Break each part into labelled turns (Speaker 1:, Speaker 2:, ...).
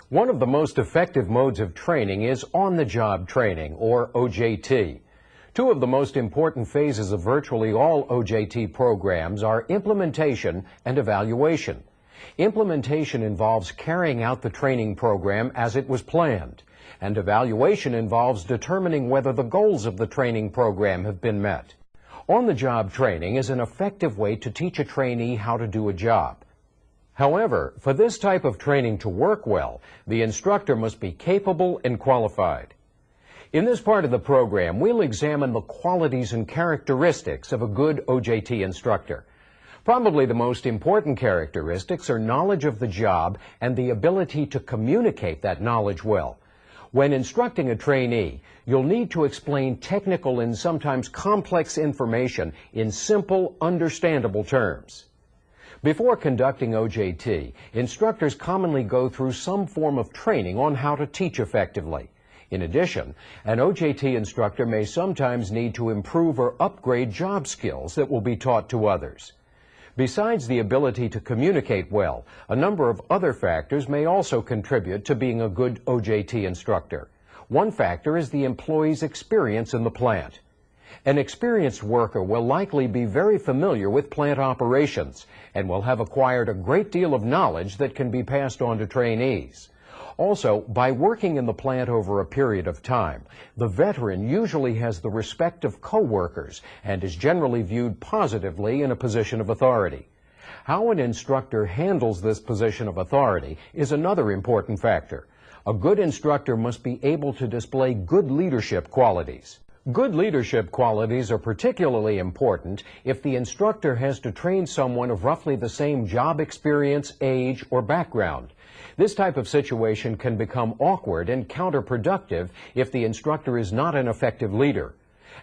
Speaker 1: One of the most effective modes of training is on-the-job training, or OJT. Two of the most important phases of virtually all OJT programs are implementation and evaluation. Implementation involves carrying out the training program as it was planned, and evaluation involves determining whether the goals of the training program have been met. On-the-job training is an effective way to teach a trainee how to do a job. However, for this type of training to work well, the instructor must be capable and qualified. In this part of the program, we'll examine the qualities and characteristics of a good OJT instructor. Probably the most important characteristics are knowledge of the job and the ability to communicate that knowledge well. When instructing a trainee, you'll need to explain technical and sometimes complex information in simple, understandable terms. Before conducting OJT, instructors commonly go through some form of training on how to teach effectively. In addition, an OJT instructor may sometimes need to improve or upgrade job skills that will be taught to others. Besides the ability to communicate well, a number of other factors may also contribute to being a good OJT instructor. One factor is the employee's experience in the plant. An experienced worker will likely be very familiar with plant operations and will have acquired a great deal of knowledge that can be passed on to trainees. Also, by working in the plant over a period of time, the veteran usually has the respect of co-workers and is generally viewed positively in a position of authority. How an instructor handles this position of authority is another important factor. A good instructor must be able to display good leadership qualities. Good leadership qualities are particularly important if the instructor has to train someone of roughly the same job experience, age, or background. This type of situation can become awkward and counterproductive if the instructor is not an effective leader.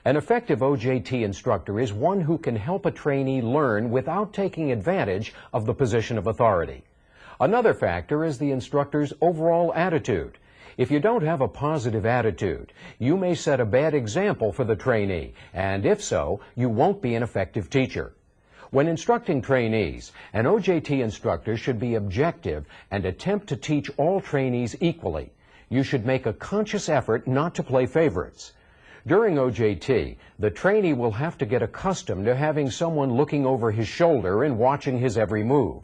Speaker 1: An effective OJT instructor is one who can help a trainee learn without taking advantage of the position of authority. Another factor is the instructor's overall attitude. If you don't have a positive attitude, you may set a bad example for the trainee, and if so, you won't be an effective teacher. When instructing trainees, an OJT instructor should be objective and attempt to teach all trainees equally. You should make a conscious effort not to play favorites. During OJT, the trainee will have to get accustomed to having someone looking over his shoulder and watching his every move.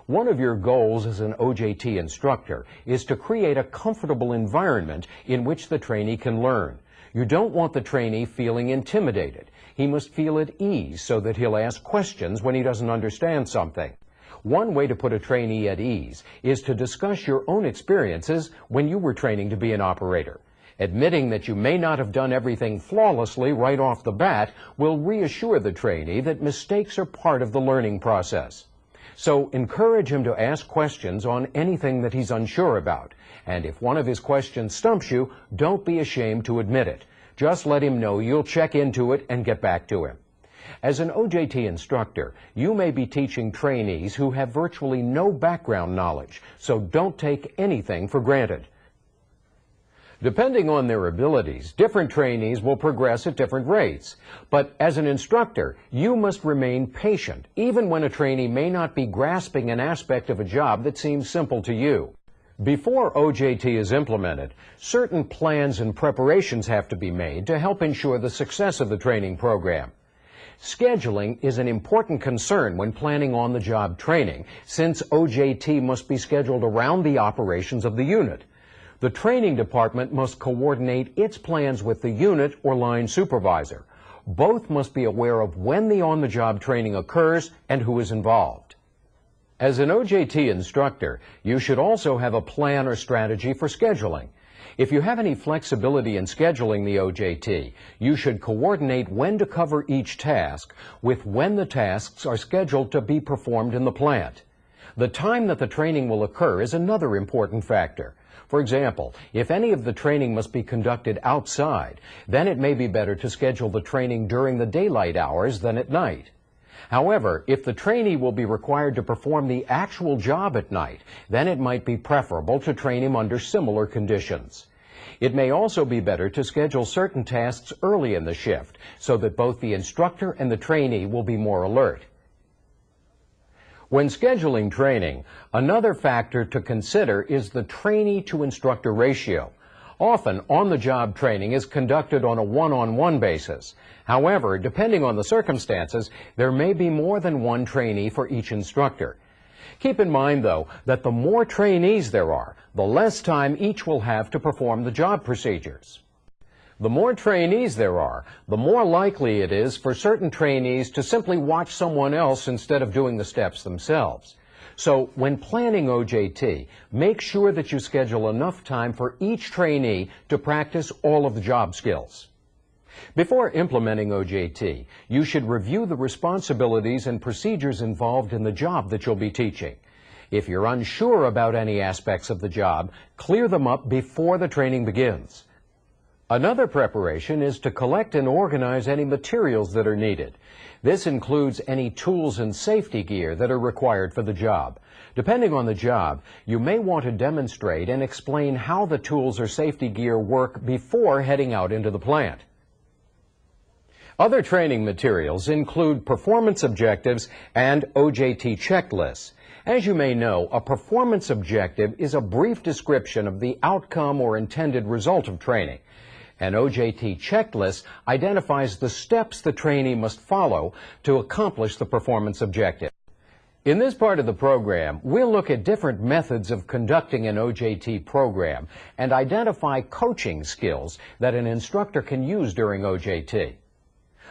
Speaker 1: One of your goals as an OJT instructor is to create a comfortable environment in which the trainee can learn. You don't want the trainee feeling intimidated. He must feel at ease so that he'll ask questions when he doesn't understand something. One way to put a trainee at ease is to discuss your own experiences when you were training to be an operator. Admitting that you may not have done everything flawlessly right off the bat will reassure the trainee that mistakes are part of the learning process. So encourage him to ask questions on anything that he's unsure about. And if one of his questions stumps you, don't be ashamed to admit it. Just let him know you'll check into it and get back to him. As an OJT instructor, you may be teaching trainees who have virtually no background knowledge, so don't take anything for granted. Depending on their abilities, different trainees will progress at different rates. But as an instructor, you must remain patient, even when a trainee may not be grasping an aspect of a job that seems simple to you. Before OJT is implemented, certain plans and preparations have to be made to help ensure the success of the training program. Scheduling is an important concern when planning on-the-job training, since OJT must be scheduled around the operations of the unit. The training department must coordinate its plans with the unit or line supervisor. Both must be aware of when the on-the-job training occurs and who is involved. As an OJT instructor, you should also have a plan or strategy for scheduling. If you have any flexibility in scheduling the OJT, you should coordinate when to cover each task with when the tasks are scheduled to be performed in the plant. The time that the training will occur is another important factor. For example, if any of the training must be conducted outside, then it may be better to schedule the training during the daylight hours than at night. However, if the trainee will be required to perform the actual job at night, then it might be preferable to train him under similar conditions. It may also be better to schedule certain tasks early in the shift so that both the instructor and the trainee will be more alert. When scheduling training, another factor to consider is the trainee-to-instructor ratio. Often, on-the-job training is conducted on a one-on-one basis. However, depending on the circumstances, there may be more than one trainee for each instructor. Keep in mind, though, that the more trainees there are, the less time each will have to perform the job procedures. The more trainees there are, the more likely it is for certain trainees to simply watch someone else instead of doing the steps themselves. So, when planning OJT, make sure that you schedule enough time for each trainee to practice all of the job skills. Before implementing OJT, you should review the responsibilities and procedures involved in the job that you'll be teaching. If you're unsure about any aspects of the job, clear them up before the training begins. Another preparation is to collect and organize any materials that are needed. This includes any tools and safety gear that are required for the job. Depending on the job, you may want to demonstrate and explain how the tools or safety gear work before heading out into the plant. Other training materials include performance objectives and OJT checklists. As you may know, a performance objective is a brief description of the outcome or intended result of training. An OJT checklist identifies the steps the trainee must follow to accomplish the performance objective. In this part of the program, we'll look at different methods of conducting an OJT program and identify coaching skills that an instructor can use during OJT.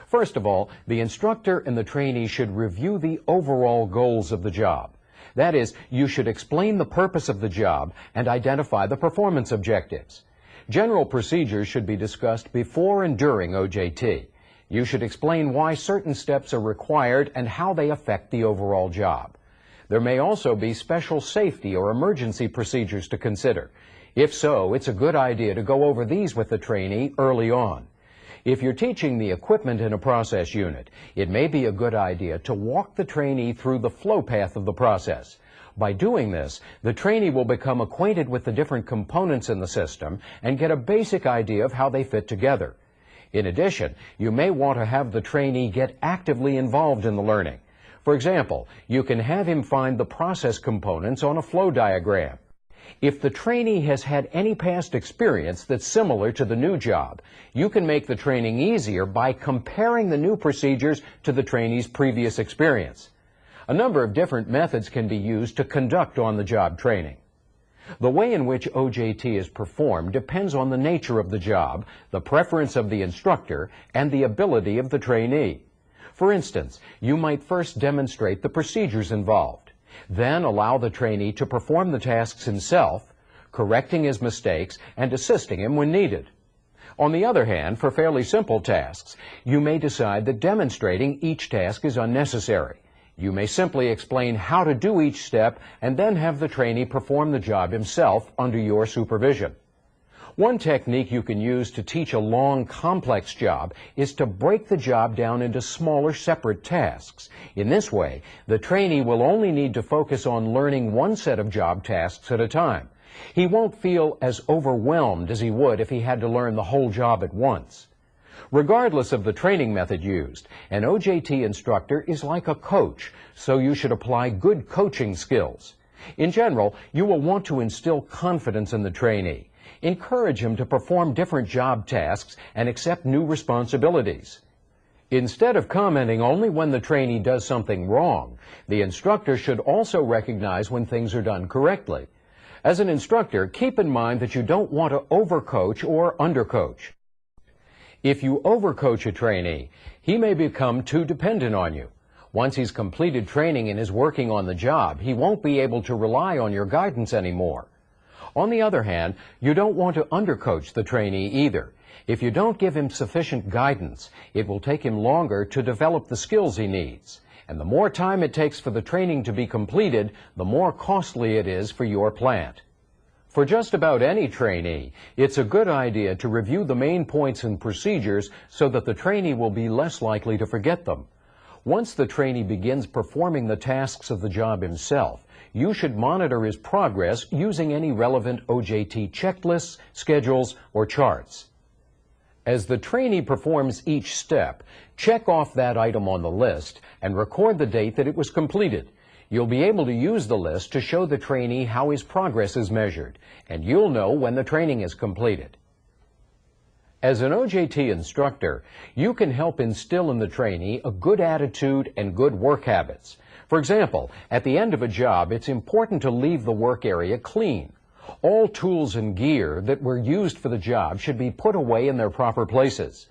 Speaker 1: First of all, the instructor and the trainee should review the overall goals of the job. That is, you should explain the purpose of the job and identify the performance objectives. General procedures should be discussed before and during OJT. You should explain why certain steps are required and how they affect the overall job. There may also be special safety or emergency procedures to consider. If so, it's a good idea to go over these with the trainee early on. If you're teaching the equipment in a process unit, it may be a good idea to walk the trainee through the flow path of the process. By doing this, the trainee will become acquainted with the different components in the system and get a basic idea of how they fit together. In addition, you may want to have the trainee get actively involved in the learning. For example, you can have him find the process components on a flow diagram. If the trainee has had any past experience that's similar to the new job, you can make the training easier by comparing the new procedures to the trainee's previous experience. A number of different methods can be used to conduct on-the-job training. The way in which OJT is performed depends on the nature of the job, the preference of the instructor, and the ability of the trainee. For instance, you might first demonstrate the procedures involved, then allow the trainee to perform the tasks himself, correcting his mistakes and assisting him when needed. On the other hand, for fairly simple tasks, you may decide that demonstrating each task is unnecessary. You may simply explain how to do each step and then have the trainee perform the job himself under your supervision. One technique you can use to teach a long, complex job is to break the job down into smaller, separate tasks. In this way, the trainee will only need to focus on learning one set of job tasks at a time. He won't feel as overwhelmed as he would if he had to learn the whole job at once. Regardless of the training method used, an OJT instructor is like a coach, so you should apply good coaching skills. In general, you will want to instill confidence in the trainee. Encourage him to perform different job tasks and accept new responsibilities. Instead of commenting only when the trainee does something wrong, the instructor should also recognize when things are done correctly. As an instructor, keep in mind that you don't want to overcoach or undercoach. If you overcoach a trainee, he may become too dependent on you. Once he's completed training and is working on the job, he won't be able to rely on your guidance anymore. On the other hand, you don't want to undercoach the trainee either. If you don't give him sufficient guidance, it will take him longer to develop the skills he needs. And the more time it takes for the training to be completed, the more costly it is for your plant. For just about any trainee, it's a good idea to review the main points and procedures so that the trainee will be less likely to forget them. Once the trainee begins performing the tasks of the job himself, you should monitor his progress using any relevant OJT checklists, schedules, or charts. As the trainee performs each step, check off that item on the list and record the date that it was completed. You'll be able to use the list to show the trainee how his progress is measured, and you'll know when the training is completed. As an OJT instructor, you can help instill in the trainee a good attitude and good work habits. For example, at the end of a job, it's important to leave the work area clean. All tools and gear that were used for the job should be put away in their proper places.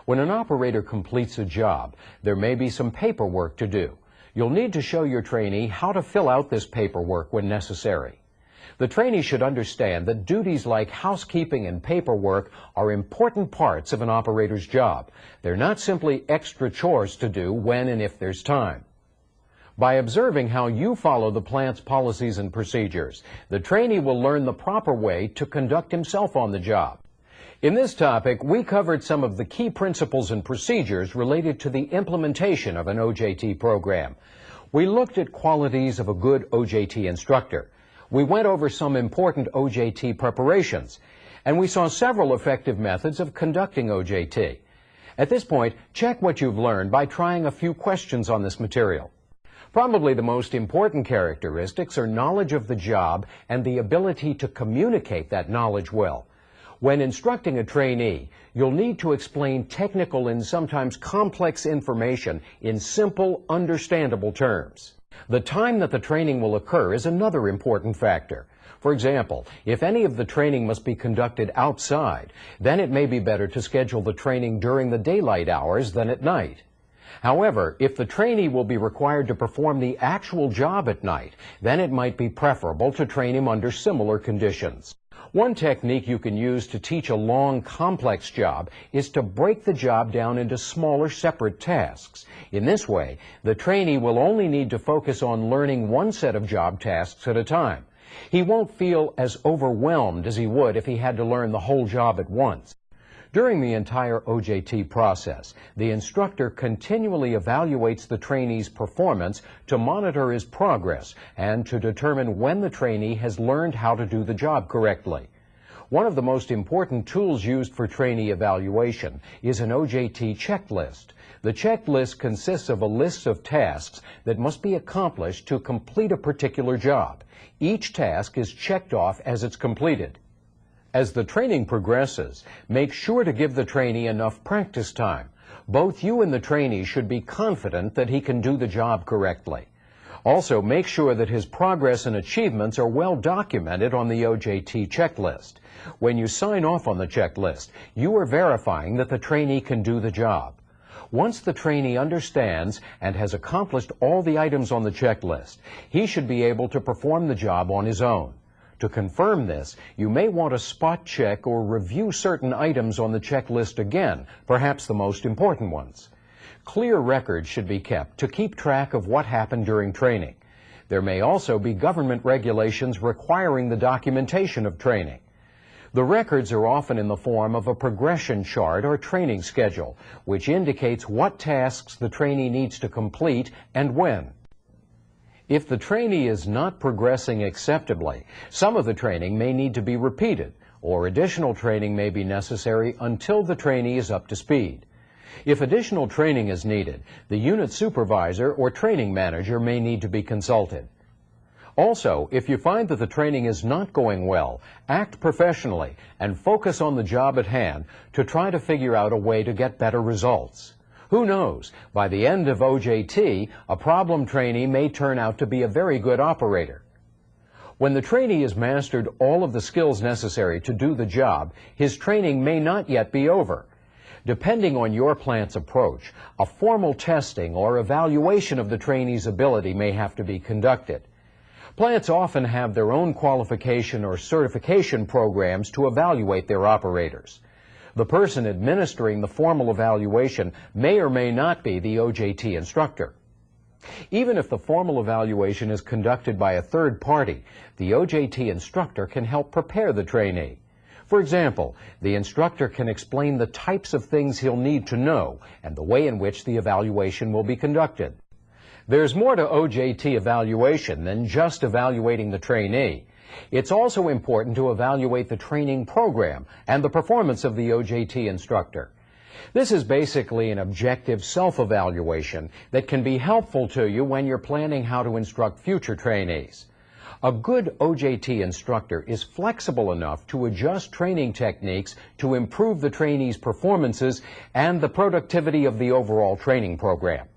Speaker 1: When an operator completes a job, there may be some paperwork to do. You'll need to show your trainee how to fill out this paperwork when necessary. The trainee should understand that duties like housekeeping and paperwork are important parts of an operator's job. They're not simply extra chores to do when and if there's time. By observing how you follow the plant's policies and procedures, the trainee will learn the proper way to conduct himself on the job. In this topic, we covered some of the key principles and procedures related to the implementation of an OJT program. We looked at qualities of a good OJT instructor. We went over some important OJT preparations, and we saw several effective methods of conducting OJT. At this point, check what you've learned by trying a few questions on this material. Probably the most important characteristics are knowledge of the job and the ability to communicate that knowledge well. When instructing a trainee, you'll need to explain technical and sometimes complex information in simple, understandable terms. The time that the training will occur is another important factor. For example, if any of the training must be conducted outside, then it may be better to schedule the training during the daylight hours than at night. However, if the trainee will be required to perform the actual job at night, then it might be preferable to train him under similar conditions. One technique you can use to teach a long, complex job is to break the job down into smaller, separate tasks. In this way, the trainee will only need to focus on learning one set of job tasks at a time. He won't feel as overwhelmed as he would if he had to learn the whole job at once. During the entire OJT process, the instructor continually evaluates the trainee's performance to monitor his progress and to determine when the trainee has learned how to do the job correctly. One of the most important tools used for trainee evaluation is an OJT checklist. The checklist consists of a list of tasks that must be accomplished to complete a particular job. Each task is checked off as it's completed. As the training progresses, make sure to give the trainee enough practice time. Both you and the trainee should be confident that he can do the job correctly. Also, make sure that his progress and achievements are well documented on the OJT checklist. When you sign off on the checklist, you are verifying that the trainee can do the job. Once the trainee understands and has accomplished all the items on the checklist, he should be able to perform the job on his own. To confirm this, you may want to spot check or review certain items on the checklist again, perhaps the most important ones. Clear records should be kept to keep track of what happened during training. There may also be government regulations requiring the documentation of training. The records are often in the form of a progression chart or training schedule, which indicates what tasks the trainee needs to complete and when. If the trainee is not progressing acceptably, some of the training may need to be repeated, or additional training may be necessary until the trainee is up to speed. If additional training is needed, the unit supervisor or training manager may need to be consulted. Also, if you find that the training is not going well, act professionally and focus on the job at hand to try to figure out a way to get better results. Who knows, by the end of OJT, a problem trainee may turn out to be a very good operator. When the trainee has mastered all of the skills necessary to do the job, his training may not yet be over. Depending on your plant's approach, a formal testing or evaluation of the trainee's ability may have to be conducted. Plants often have their own qualification or certification programs to evaluate their operators. The person administering the formal evaluation may or may not be the OJT instructor. Even if the formal evaluation is conducted by a third party, the OJT instructor can help prepare the trainee. For example, the instructor can explain the types of things he'll need to know and the way in which the evaluation will be conducted. There's more to OJT evaluation than just evaluating the trainee. It's also important to evaluate the training program and the performance of the OJT instructor. This is basically an objective self-evaluation that can be helpful to you when you're planning how to instruct future trainees. A good OJT instructor is flexible enough to adjust training techniques to improve the trainee's performances and the productivity of the overall training program.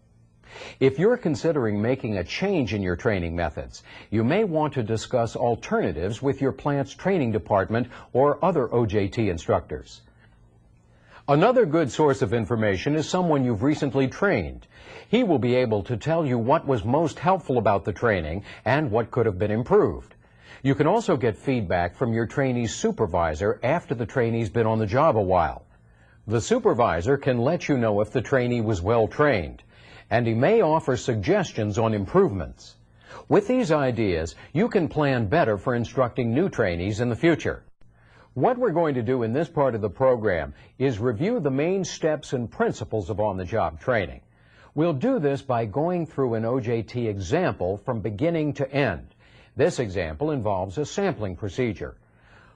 Speaker 1: If you're considering making a change in your training methods, you may want to discuss alternatives with your plant's training department or other OJT instructors. Another good source of information is someone you've recently trained. He will be able to tell you what was most helpful about the training and what could have been improved. You can also get feedback from your trainee's supervisor after the trainee's been on the job a while. The supervisor can let you know if the trainee was well trained, and he may offer suggestions on improvements. With these ideas, you can plan better for instructing new trainees in the future. What we're going to do in this part of the program is review the main steps and principles of on-the-job training. We'll do this by going through an OJT example from beginning to end. This example involves a sampling procedure.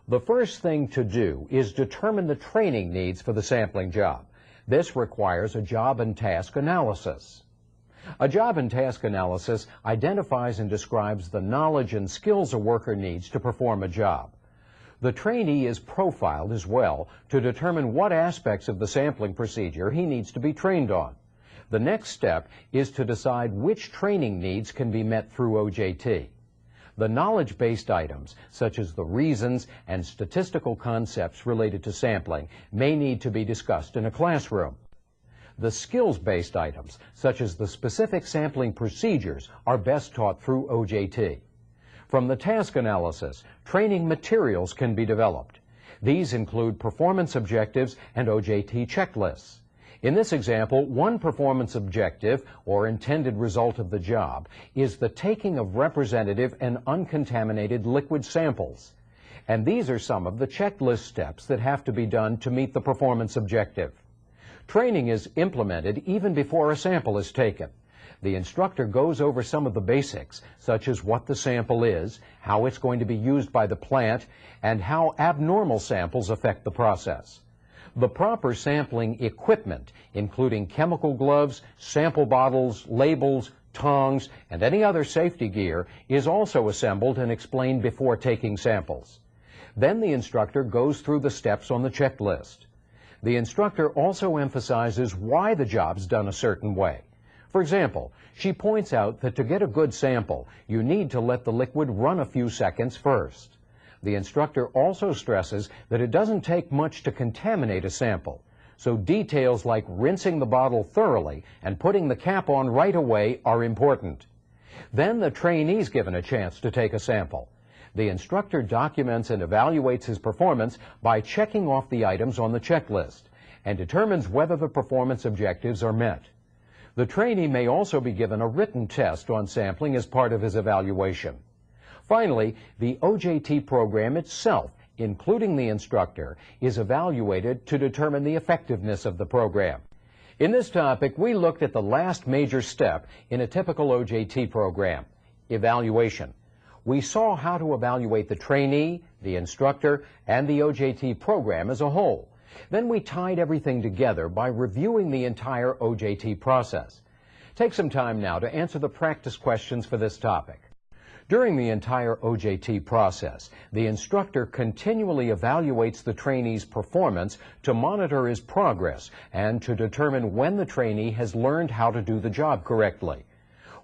Speaker 1: The first thing to do is determine the training needs for the sampling job. This requires a job and task analysis. A job and task analysis identifies and describes the knowledge and skills a worker needs to perform a job. The trainee is profiled as well to determine what aspects of the sampling procedure he needs to be trained on. The next step is to decide which training needs can be met through OJT. The knowledge-based items, such as the reasons and statistical concepts related to sampling, may need to be discussed in a classroom. The skills-based items, such as the specific sampling procedures, are best taught through OJT. From the task analysis, training materials can be developed. These include performance objectives and OJT checklists. In this example, one performance objective, or intended result of the job, is the taking of representative and uncontaminated liquid samples. And these are some of the checklist steps that have to be done to meet the performance objective. Training is implemented even before a sample is taken. The instructor goes over some of the basics, such as what the sample is, how it's going to be used by the plant, and how abnormal samples affect the process. The proper sampling equipment, including chemical gloves, sample bottles, labels, tongs, and any other safety gear, is also assembled and explained before taking samples. Then the instructor goes through the steps on the checklist. The instructor also emphasizes why the job's done a certain way. For example, she points out that to get a good sample, you need to let the liquid run a few seconds first. The instructor also stresses that it doesn't take much to contaminate a sample, so details like rinsing the bottle thoroughly and putting the cap on right away are important. Then the trainee's given a chance to take a sample. The instructor documents and evaluates his performance by checking off the items on the checklist and determines whether the performance objectives are met. The trainee may also be given a written test on sampling as part of his evaluation. Finally, the OJT program itself, including the instructor, is evaluated to determine the effectiveness of the program. In this topic, we looked at the last major step in a typical OJT program, evaluation. We saw how to evaluate the trainee, the instructor, and the OJT program as a whole. Then we tied everything together by reviewing the entire OJT process. Take some time now to answer the practice questions for this topic. During the entire OJT process, the instructor continually evaluates the trainee's performance to monitor his progress and to determine when the trainee has learned how to do the job correctly.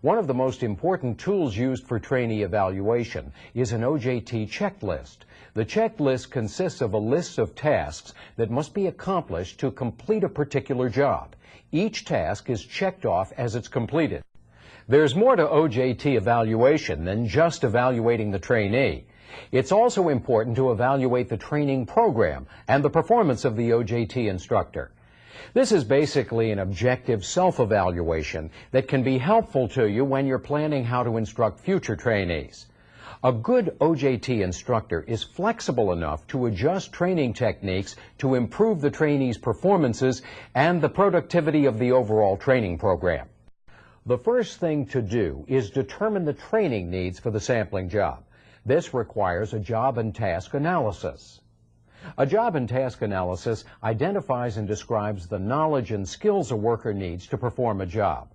Speaker 1: One of the most important tools used for trainee evaluation is an OJT checklist. The checklist consists of a list of tasks that must be accomplished to complete a particular job. Each task is checked off as it's completed. There's more to OJT evaluation than just evaluating the trainee. It's also important to evaluate the training program and the performance of the OJT instructor. This is basically an objective self-evaluation that can be helpful to you when you're planning how to instruct future trainees. A good OJT instructor is flexible enough to adjust training techniques to improve the trainee's performances and the productivity of the overall training program. The first thing to do is determine the training needs for the sampling job. This requires a job and task analysis. A job and task analysis identifies and describes the knowledge and skills a worker needs to perform a job.